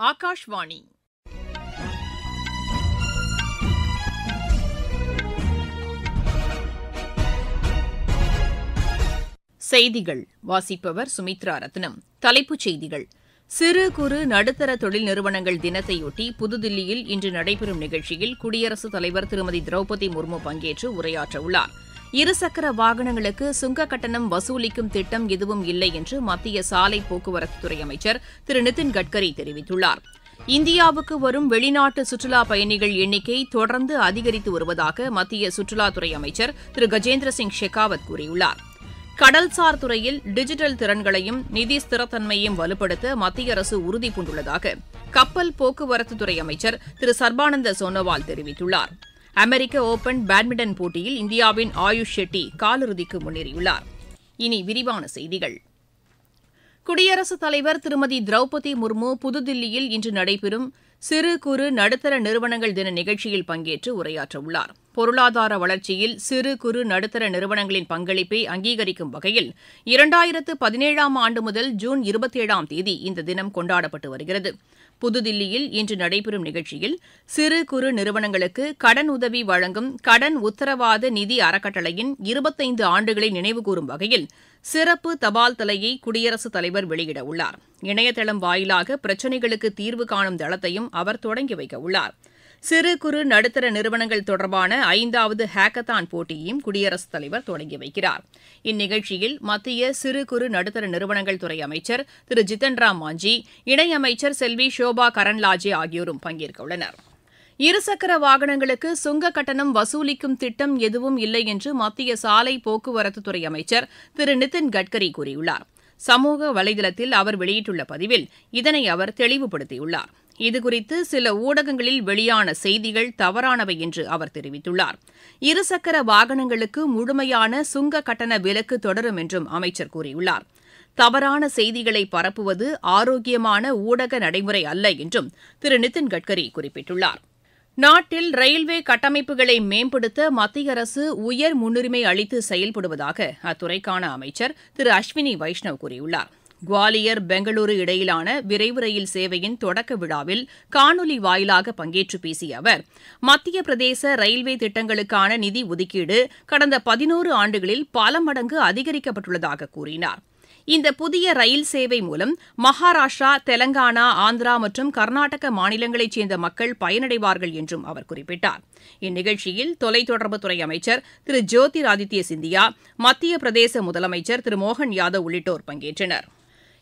ஆகாஷ்வாணி செய்திகள் வாசிப்பவர் சுமித்ரா ரத்னம். தலைப்புச் செய்திகள்: சிறு குறு நடுத்தர தொழில் நிறுவனங்கள் தினத்தையொட்டி புதுதில்லியில் இன்று நடைபெறும் நிகழ்ச்சியில் குடியரசுத் தலைவர் திருமதி திரௌபதி முர்மு பங்கேற்று உரையாற்றவுள்ளார். இருசக்கர வாகனங்களுக்கு சுங்க கட்டணம் வசூலிக்கும் திட்டம் எதுவும் இல்லை என்று மத்திய சாலை போக்குவரத்துத்துறை அமைச்சர் திரு நிதின் கட்கரி தெரிவித்துள்ளார். இந்தியாவுக்கு வரும் வெளிநாட்டு சுற்றுலாப் பயணிகள் எண்ணிக்கை தொடர்ந்து அதிகரித்து வருவதாக மத்திய சுற்றுலாத்துறை அமைச்சர் திரு கஜேந்திர சிங் ஷெகாவத் கூறியுள்ளார். கடல்சார் துறையில் டிஜிட்டல் திறன்களையும் நிதி ஸ்திரத்தன்மையையும் வலுப்படுத்த மத்திய அரசு உறுதிபூண்டுள்ளதாக கப்பல் போக்குவரத்துத்துறை அமைச்சர் திரு சர்பானந்த சோனோவால் தெரிவித்துள்ளார். அமெரிக்க ஓபன் பேட்மிண்டன் போட்டியில் இந்தியாவின் ஆயுஷ் ஷெட்டி காலிறுதிக்கு முன்னேறியுள்ளார். இனி விரிவான செய்திகள். குடியரசுத் தலைவர் திருமதி திரௌபதி முர்மு புதுதில்லியில் இன்று நடைபெறும் சிறு குறு நடுத்தர நிறுவனங்கள் தின நிகழ்ச்சியில் பங்கேற்று உரையாற்றவுள்ளார். பொருளாதார வளர்ச்சியில் சிறு குறு நடுத்தர நிறுவனங்களின் பங்களிப்பை அங்கீகரிக்கும் வகையில் 2017ஆம் ஆண்டு முதல் ஜூன் 27ஆம் தேதி இந்த தினம் கொண்டாடப்பட்டு வருகிறது. புதுதில்லியில் இன்று நடைபெறும் நிகழ்ச்சியில் சிறு குறு நிறுவனங்களுக்கு கடன் உதவி வழங்கும் கடன் உத்தரவாத நிதி அறக்கட்டளையின் 25 ஆண்டுகளை நினைவுகூரும் வகையில் சிறப்பு தபால் தலையை குடியரசுத் தலைவர் வெளியிடவுள்ளார். இணையதளம் வாயிலாக பிரச்சினைகளுக்கு தீர்வு காணும் தளத்தையும் அவர் தொடங்கி வைக்கவுள்ளார். சிறு குறு நடுத்தர நிறுவனங்கள் தொடர்பான 5வது ஹேக்கத்தான் போட்டியையும் குடியரசுத் தலைவர் தொடங்கி வைக்கிறார். இந்நிகழ்ச்சியில் மத்திய சிறு குறு நடுத்தர நிறுவனங்கள் துறை அமைச்சர் திரு ஜித்தன் ராம் மாஞ்சி, இணையமைச்சர் செல்வி ஷோபா கரன்லாஜே ஆகியோரும் பங்கேற்கவுள்ளனர். இருசக்கர வாகனங்களுக்கு சுங்க கட்டணம் வசூலிக்கும் திட்டம் எதுவும் இல்லை என்று மத்திய சாலை போக்குவரத்துத்துறை அமைச்சர் திரு நிதின் கட்கரி கூறியுள்ளார். சமூக வலைதளத்தில் அவர் வெளியிட்டுள்ள பதிவில் இதனை அவர் தெளிவுபடுத்தியுள்ளார். இதுகுறித்து சில ஊடகங்களில் வெளியான செய்திகள் தவறானவை என்று அவர் தெரிவித்துள்ளார். இருசக்கர வாகனங்களுக்கு முழுமையான சுங்க கட்டண விலக்கு தொடரும் என்றும் அமைச்சர் கூறியுள்ளார். தவறான செய்திகளை பரப்புவது ஆரோக்கியமான ஊடக நடைமுறை அல்ல என்றும் திரு நிதின் கட்கரி குறிப்பிட்டுள்ளார். நாட்டில் ரயில்வே கட்டமைப்புகளை மேம்படுத்த மத்திய அரசு உயர் முன்னுரிமை அளித்து செயல்படுவதாக அத்துறைக்கான அமைச்சர் திரு அஸ்வினி வைஷ்ணவ் கூறியுள்ளார். குவாலியர் பெங்களூரு இடையிலான விரைவு ரயில் சேவையின் தொடக்க விழாவில் காணொலி வாயிலாக பங்கேற்று பேசிய அவர், மத்திய பிரதேச ரயில்வே திட்டங்களுக்கான நிதி ஒதுக்கீடு கடந்த 11 ஆண்டுகளில் பல மடங்கு அதிகரிக்கப்பட்டுள்ளதாக கூறினார். இந்த புதிய ரயில் சேவை மூலம் மகாராஷ்டிரா, தெலங்கானா, ஆந்திரா மற்றும் கர்நாடக மாநிலங்களைச் சேர்ந்த மக்கள் பயனடைவார்கள் என்றும் அவர் குறிப்பிட்டார். இந்நிகழ்ச்சியில் தொலைத்தொடர்புத்துறை அமைச்சர் திரு ஜோதிராதித்ய சிந்தியா, மத்திய பிரதேச முதலமைச்சர் திரு மோகன் யாதவ் உள்ளிட்டோர் பங்கேற்றனர்.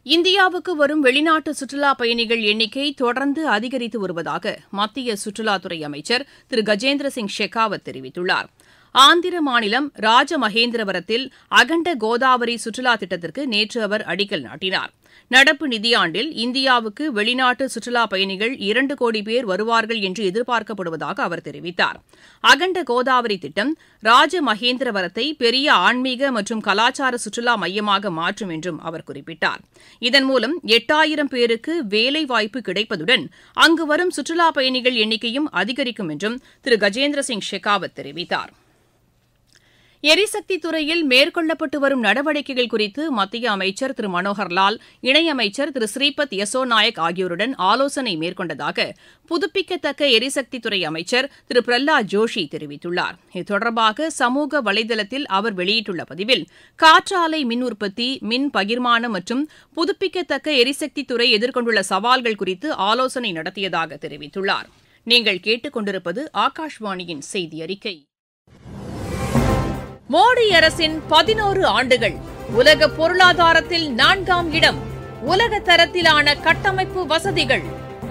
இந்தியாவுக்கு வரும் வெளிநாட்டு சுற்றுலாப் பயணிகள் எண்ணிக்கை தொடர்ந்து அதிகரித்து வருவதாக மத்திய சுற்றுலாத்துறை அமைச்சர் திரு கஜேந்திர சிங் ஷெகாவத் தெரிவித்துள்ளார். ஆந்திர மாநிலம் ராஜமகேந்திரவரத்தில் அகண்ட கோதாவரி சுற்றுலா திட்டத்திற்கு நேற்று அவர் அடிக்கல் நாட்டினார். நடப்பு நிதியாண்டில் இந்தியாவுக்கு வெளிநாட்டு சுற்றுலாப் பயணிகள் 2 கோடி பேர் வருவார்கள் என்று எதிர்பார்க்கப்படுவதாக அவர் தெரிவித்தார். அகண்ட கோதாவரி திட்டம் ராஜமகேந்திரவரத்தை பெரிய ஆன்மீக மற்றும் கலாச்சார சுற்றுலா மையமாக மாற்றும் என்றும் அவர் குறிப்பிட்டார். இதன் மூலம் 8000 பேருக்கு வேலைவாய்ப்பு கிடைப்பதுடன் அங்கு வரும் சுற்றுலாப் பயணிகள் எண்ணிக்கையும் அதிகரிக்கும் என்றும் திரு கஜேந்திர சிங் ஷெகாவத் தெரிவித்தார். எரிசக்தி துறையில் மேற்கொள்ளப்பட்டு வரும் நடவடிக்கைகள் குறித்து மத்திய அமைச்சர் திரு மனோகர்லால், இணையமைச்சர் திரு ஸ்ரீபத் யசோ நாயக் ஆகியோருடன் ஆலோசனை மேற்கொண்டதாக புதுப்பிக்கத்தக்க எரிசக்தித்துறை அமைச்சர் திரு பிரஹ்லாத் ஜோஷி தெரிவித்துள்ளார். இது தொடர்பாக சமூக வலைதளத்தில் அவர் வெளியிட்டுள்ள பதிவில், காற்றாலை மின் உற்பத்தி, மின் பகிர்மானம் மற்றும் புதுப்பிக்கத்தக்க எரிசக்தித்துறை எதிர்கொண்டுள்ள சவால்கள் குறித்து ஆலோசனை நடத்தியதாக தெரிவித்துள்ளார். நீங்கள் கேட்டுக் கொண்டிருப்பது ஆகாஷ்வாணியின் செய்தி அறிக்கை. மோடி அரசின் 11 ஆண்டுகள் உலக பொருளாதாரத்தில் 4ஆம் இடம், உலக தரத்திலான கட்டமைப்பு வசதிகள்,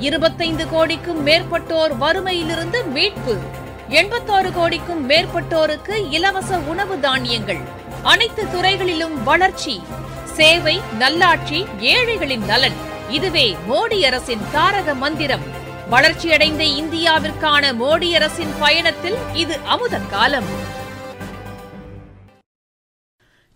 25 கோடிக்கும் மேற்பட்டோர் வறுமையிலிருந்து மீட்பு, 86 கோடிக்கும் மேற்பட்டோருக்கு இலவச உணவு தானியங்கள், அனைத்து துறைகளிலும் வளர்ச்சி, சேவை, நல்லாட்சி, ஏழைகளின் நலன். இதுவே மோடி அரசின் தாரக மந்திரம். வளர்ச்சியடைந்த இந்தியாவிற்கான மோடி அரசின் பயணத்தில் இது அமுத காலம்.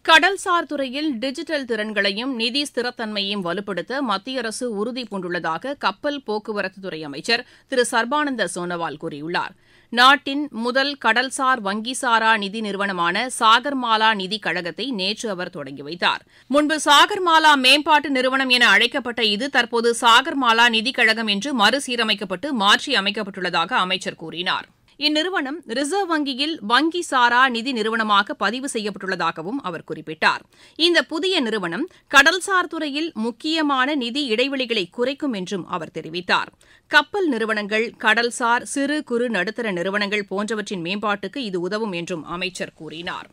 கடல்சார் துறையில் டிஜிட்டல் திறன்களையும் நிதி ஸ்திரத்தன்மையையும் வலுப்படுத்த மத்திய அரசு உறுதிபூண்டுள்ளதாக கப்பல் போக்குவரத்துத்துறை அமைச்சர் திரு சர்பானந்த சோனோவால் கூறியுள்ளார். நாட்டின் முதல் கடல்சார் வங்கிசாரா நிதி நிறுவனமான சாகர்மாலா நிதி கழகத்தை நேற்று அவர் தொடங்கி வைத்தார். முன்பு சாகர்மாலா மேம்பாட்டு நிறுவனம் என அழைக்கப்பட்ட இது தற்போது சாகர்மாலா நிதி கழகம் என்று மறுசீரமைக்கப்பட்டு மாற்றி அமைக்கப்பட்டுள்ளதாக அமைச்சர் கூறினார். இந்நிறுவனம் ரிசர்வ் வங்கியில் வங்கிசாரா நிதி நிறுவனமாக பதிவு செய்யப்பட்டுள்ளதாகவும் அவர் குறிப்பிட்டார். இந்த புதிய நிறுவனம் கடல்சார் துறையில் முக்கியமான நிதி இடைவெளிகளை குறைக்கும் என்றும் அவர் தெரிவித்தார். கப்பல் நிறுவனங்கள், கடல்சார் சிறு குறு நடுத்தர நிறுவனங்கள் போன்றவற்றின் மேம்பாட்டுக்கு இது உதவும் என்றும் அமைச்சர் கூறினார்.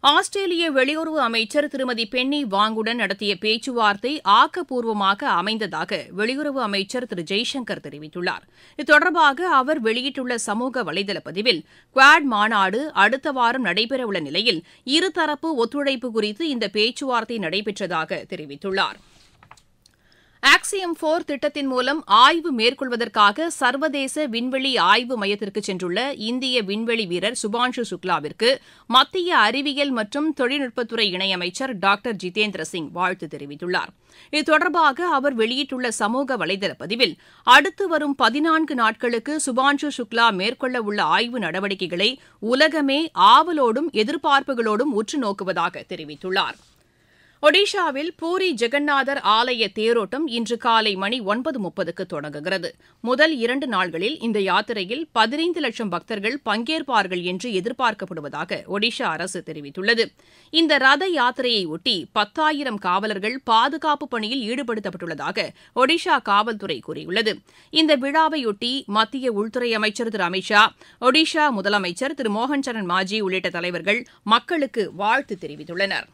ஆஸ்திரேலிய வெளியுறவு அமைச்சர் திருமதி பென்னி வாங்குடன் நடத்திய பேச்சுவார்த்தை ஆக்கப்பூர்வமாக அமைந்ததாக வெளியுறவு அமைச்சர் திரு ஜெய்சங்கர் தெரிவித்துள்ளார். இது தொடர்பாக அவர் வெளியிட்டுள்ள சமூக வலைதள பதிவில் குவாட் மாநாடு அடுத்த வாரம் நடைபெறவுள்ள நிலையில் இருதரப்பு ஒத்துழைப்பு குறித்து இந்த பேச்சுவார்த்தை நடைபெற்றதாக தெரிவித்துள்ளார். ஆக்சியம் 4 திட்டத்தின் மூலம் ஆய்வு மேற்கொள்வதற்காக சர்வதேச விண்வெளி ஆய்வு மையத்திற்கு சென்றுள்ள இந்திய விண்வெளி வீரர் சுபான்ஷு சுக்லாவிற்கு மத்திய அறிவியல் மற்றும் தொழில்நுட்பத்துறை இணையமைச்சர் டாக்டர் ஜிதேந்திர சிங் வாழ்த்து தெரிவித்துள்ளார். இது தொடர்பாக அவர் வெளியிட்டுள்ள சமூக வலைதள பதிவில் அடுத்து வரும் 14 நாட்களுக்கு சுபான்ஷு சுக்லா மேற்கொள்ளவுள்ள ஆய்வு நடவடிக்கைகளை உலகமே ஆவலோடும் எதிர்பார்ப்புகளோடும் உற்று நோக்குவதாக தெரிவித்துள்ளார். ஒடிஷாவில் பூரி ஜெகநாதர் ஆலய தேரோட்டம் இன்று காலை மணி 9:30க்கு தொடங்குகிறது. முதல் 2 நாள்களில் இந்த யாத்திரையில் 15 லட்சம் பக்தர்கள் பங்கேற்பார்கள் என்று எதிர்பார்க்கப்படுவதாக ஒடிஷா அரசு தெரிவித்துள்ளது. இந்த ரத யாத்திரையையொட்டி 10,000 காவலர்கள் பாதுகாப்பு பணியில் ஈடுபடுத்தப்பட்டுள்ளதாக ஒடிஷா காவல்துறை கூறியுள்ளது. இந்த விழாவையொட்டி மத்திய உள்துறை அமைச்சர் திரு அமித்ஷா, ஒடிஷா முதலமைச்சர் திரு மோகன் சரண் மாஜி உள்ளிட்ட தலைவர்கள் மக்களுக்கு வாழ்த்து தெரிவித்துள்ளனர்.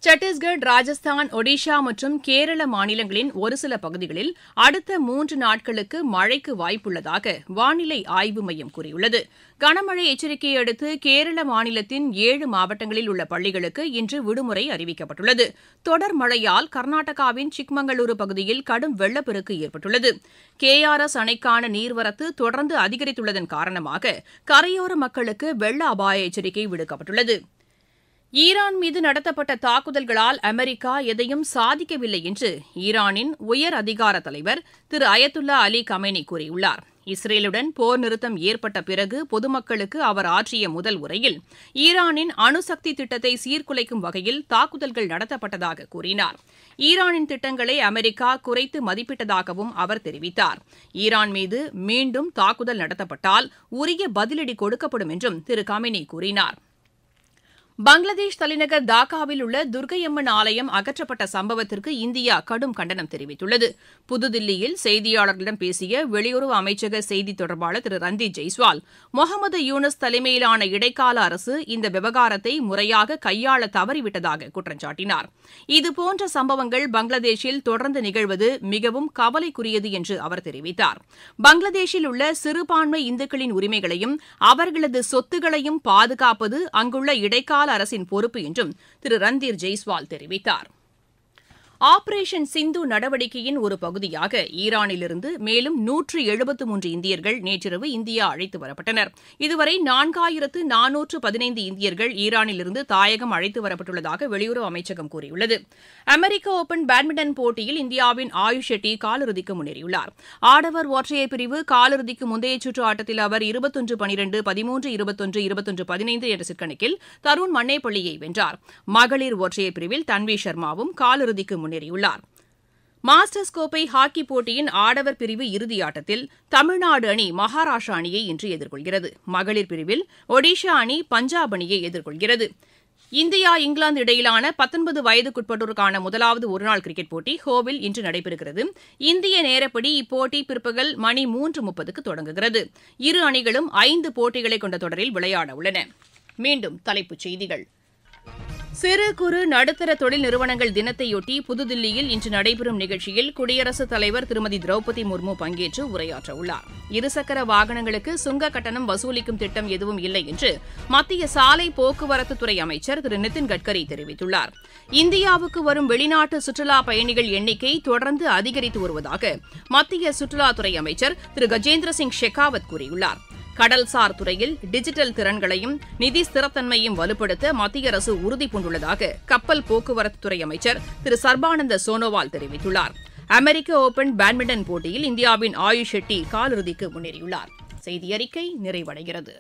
சத்தீஸ்கர், ராஜஸ்தான், ஒடிஷா மற்றும் கேரள மாநிலங்களின் ஒரு சில பகுதிகளில் அடுத்த 3 நாட்களுக்கு மழைக்கு வாய்ப்புள்ளதாக வானிலை ஆய்வு மையம் கூறியுள்ளது. கனமழை எச்சரிக்கையை அடுத்து கேரள மாநிலத்தின் 7 மாவட்டங்களில் உள்ள பள்ளிகளுக்கு இன்று விடுமுறை அறிவிக்கப்பட்டுள்ளது. தொடர் மழையால் கர்நாடகாவின் சிக்மங்களூரு பகுதியில் கடும் வெள்ளப்பெருக்கு ஏற்பட்டுள்ளது. KRS அணைக்கான நீர்வரத்து தொடர்ந்து அதிகரித்துள்ளதன் காரணமாக கரையோர மக்களுக்கு வெள்ள அபாய எச்சரிக்கை விடுக்கப்பட்டுள்ளது. ஈரான் மீது நடத்தப்பட்ட தாக்குதல்களால் அமெரிக்கா எதையும் சாதிக்கவில்லை என்று ஈரானின் உயர் அதிகார தலைவர் திரு அயத்துல்லா அலி கமேனி கூறியுள்ளார். இஸ்ரேலுடன் போர் நிறுத்தம் ஏற்பட்ட பிறகு பொதுமக்களுக்கு அவர் ஆற்றிய முதல் உரையில் ஈரானின் அணுசக்தி திட்டத்தை சீர்குலைக்கும் வகையில் தாக்குதல்கள் நடத்தப்பட்டதாக கூறினார். ஈரானின் திட்டங்களை அமெரிக்கா குறைத்து மதிப்பிட்டதாகவும் அவர் தெரிவித்தார். ஈரான் மீது மீண்டும் தாக்குதல் நடத்தப்பட்டால் உரிய பதிலடி கொடுக்கப்படும் என்றும் திரு கமேனி கூறினார். பங்களாதேஷ் தலைநகர் டாக்காவில் உள்ள துர்க்கையம்மன் ஆலயம் அகற்றப்பட்ட சம்பவத்திற்கு இந்தியா கடும் கண்டனம் தெரிவித்துள்ளது. புதுதில்லியில் செய்தியாளர்களிடம் பேசிய வெளியுறவு அமைச்சக செய்தித் தொடர்பாளர் திரு ரந்தீப் ஜெய்ஸ்வால், முகமது யூனஸ் தலைமையிலான இடைக்கால அரசு இந்த விவகாரத்தை முறையாக கையாள தவறிவிட்டதாக குற்றம் சாட்டினார். இதுபோன்ற சம்பவங்கள் பங்களாதேஷில் தொடர்ந்து நிகழ்வது மிகவும் கவலைக்குரியது என்று அவர் தெரிவித்தார். பங்களாதேஷில் உள்ள சிறுபான்மை இந்துக்களின் உரிமைகளையும் அவர்களது சொத்துக்களையும் பாதுகாப்பது அங்குள்ள இடைக்கால அரசின் பொறுப்பு என்றும் திரு ரந்தீர் ஜெய்ஸ்வால் தெரிவித்தார். ஆபரேஷன் சிந்து நடவடிக்கையின் ஒரு பகுதியாக ஈரானிலிருந்து மேலும் 173 இந்தியர்கள் நேற்றிரவு இந்தியா அழைத்து வரப்பட்டனர். இதுவரை 4415 இந்தியர்கள் ஈரானிலிருந்து தாயகம் அழைத்து வரப்பட்டுள்ளதாக வெளியுறவு அமைச்சகம் கூறியுள்ளது. அமெரிக்க ஓபன் பேட்மிண்டன் போட்டியில் இந்தியாவின் ஆயுஷ் ஷெட்டி காலிறுதிக்கு முன்னேறியுள்ளார். ஆடவர் ஒற்றையர் பிரிவு காலிறுதிக்கு முந்தைய சுற்று ஆட்டத்தில் அவர் 21-12, 13-21, 21-15 என்ற செட் கணக்கில் தருண் மன்னேப்பள்ளியை வென்றார். மகளிர் ஒற்றையர் பிரிவில் தன்வி சர்மாவும் காலிறுதிக்கு முன்னேறியுள்ளார். மாஸ்டர்ஸ் கோப்பை ஹாக்கி போட்டியின் ஆடவர் பிரிவு இறுதியாட்டத்தில் தமிழ்நாடு அணி மகாராஷ்டிரா அணியை இன்று எதிர்கொள்கிறது. மகளிர் பிரிவில் ஒடிஷா அணி பஞ்சாப் அணியை எதிர்கொள்கிறது. இந்தியா, இங்கிலாந்து இடையிலான 19 வயதுக்குட்பட்டோருக்கான முதலாவது ஒருநாள் கிரிக்கெட் போட்டி ஹோவில் இன்று நடைபெறுகிறது. இந்திய நேரப்படி இப்போட்டி பிற்பகல் மணி 3:30க்கு தொடங்குகிறது. இரு அணிகளும் 5 போட்டிகளை கொண்ட தொடரில் விளையாட உள்ளன. மீண்டும் தலைப்புச் செய்திகள். சிறு குறு நடுத்தர தொழில் நிறுவனங்கள் தினத்தையொட்டி புதுதில்லியில் இன்று நடைபெறும் நிகழ்ச்சியில் குடியரசுத் தலைவர் திருமதி திரௌபதி முர்மு பங்கேற்று உரையாற்றவுள்ளார். இருசக்கர வாகனங்களுக்கு சுங்க கட்டணம் வசூலிக்கும் திட்டம் எதுவும் இல்லை என்று மத்திய சாலை போக்குவரத்துத்துறை அமைச்சர் திரு நிதின் கட்கரி தெரிவித்துள்ளார். இந்தியாவுக்கு வரும் வெளிநாட்டு சுற்றுலா பயணிகள் எண்ணிக்கை தொடர்ந்து அதிகரித்து வருவதாக மத்திய சுற்றுலாத்துறை அமைச்சர் திரு கஜேந்திர சிங் ஷெகாவத் கூறியுள்ளார். கடல்சார் துறையில் டிஜிட்டல் திறன்களையும் நிதி ஸ்திரத்தன்மையும் வலுப்படுத்த மத்திய அரசு உறுதிபூண்டுள்ளதாக கப்பல் போக்குவரத்துத்துறை அமைச்சர் திரு சர்பானந்த சோனோவால் தெரிவித்துள்ளார். அமெரிக்க ஓபன் பேட்மிண்டன் போட்டியில் இந்தியாவின் ஆயுஷ் ஷெட்டி காலிறுதிக்கு முன்னேறியுள்ளார். செய்தியறிக்கை நிறைவடைகிறது.